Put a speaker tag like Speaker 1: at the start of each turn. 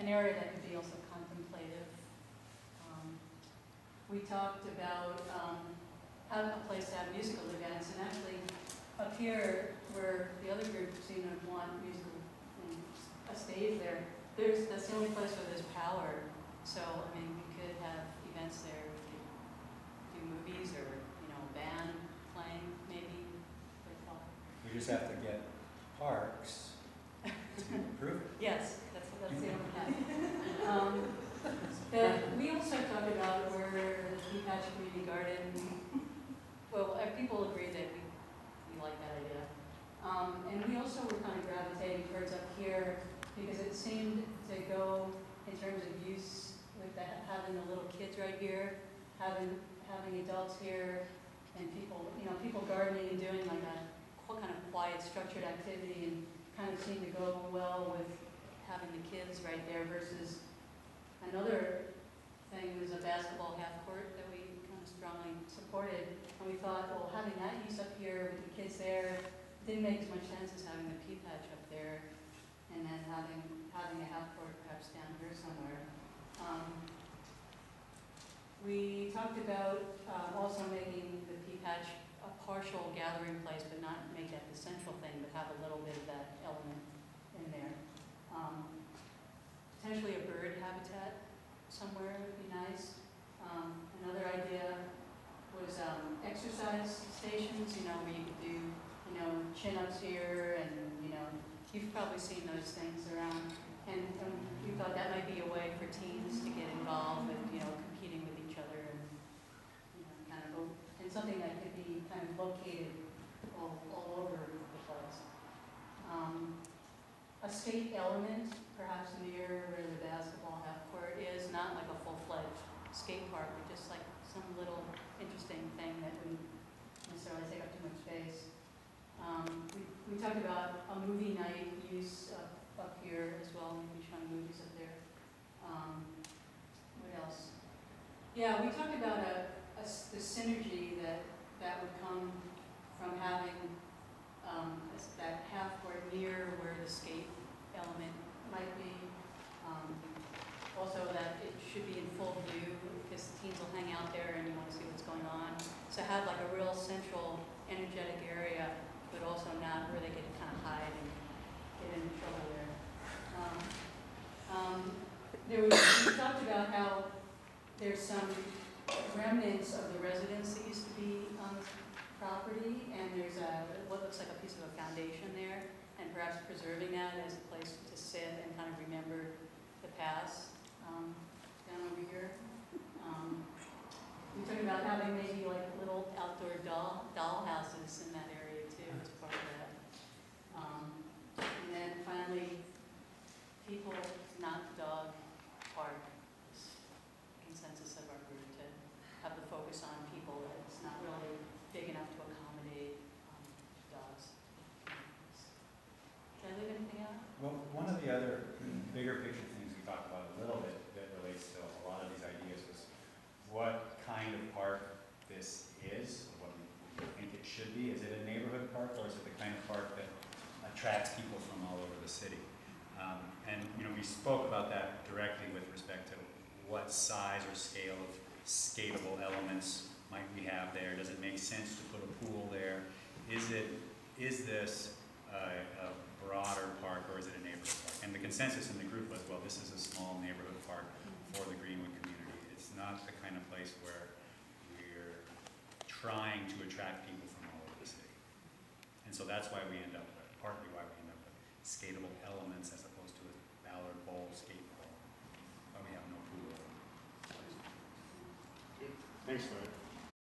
Speaker 1: an area that could be also contemplative. We talked about having a place to have musical events, and actually up here where the other group seem to want musical, a stage there, that's the only place where there's power. So, I mean, we could have events there, we could do movies or, a band playing, maybe.
Speaker 2: We just have to get parks to improve it.
Speaker 1: Yes, that's the only thing. We also talked about where the Pea Patch Community Garden, well, people agreed that we like that idea. And we also were kind of gravitating towards up here because it seemed to go in terms of use with that, having the little kids right here, having adults here, and people, people gardening and doing like a kind of quiet, structured activity, and kind of seemed to go well with having the kids right there versus another thing was a basketball half court that we kind of strongly supported. And we thought, well, having that use up here with the kids there didn't make as much sense as having the Pea Patch up there and then having a half court perhaps down here somewhere. We talked about also making the Pea Patch a partial gathering place, but not make that the central thing, but have a little bit of that element in there. Potentially a bird habitat somewhere would be nice. Another idea was exercise stations, where you could do, chin-ups here, and, you've probably seen those things around. And we thought that might be a way for teens to get involved with, competing with each other and, and something that could be kind of located all over the place. A skate element, perhaps near where the basketball half court is, not like a full-fledged skate park, but just like some little interesting thing that wouldn't necessarily take up too much space. We talked about a movie night use up here as well, maybe showing movies up there. What else? Yeah, we talked about the synergy that would come from having that half court near where the skate element might be. Also that it should be in full view because the teens will hang out there and you want to see what's going on. So have like a real central energetic area, but also not where they get to kind of hide and get into trouble there. We talked about how there's some remnants of the residents that used to be on the property, and there's what looks like a piece of a foundation there, and perhaps preserving that as a place to sit and kind of remember the past. Down over here. We talked about having maybe like little outdoor doll houses in that area too as part of that. And then finally, people, not dog park. Consensus of our group to have the focus on people that it's not really big enough to accommodate dogs. Did I leave anything out?
Speaker 2: Well, one of the other bigger picture things we talked about a little bit that relates to a lot of these ideas was what kind of park this is, what we think it should be. Is it a neighborhood park, or is it the kind of park that attracts people from all over the city? And we spoke about that directly with respect to what size or scale of skatable elements might we have there. Does it make sense to put a pool there? Is this a broader park, or is it a neighborhood park? And the consensus in the group was, well, this is a small neighborhood park for the Greenwood community. It's not the kind of place where we're trying to attract people from all over the city. And so that's why we end up with, partly why we end up with skatable elements as opposed to a Ballard Bowl skate park. But we have no pool.
Speaker 3: Thanks, Larry.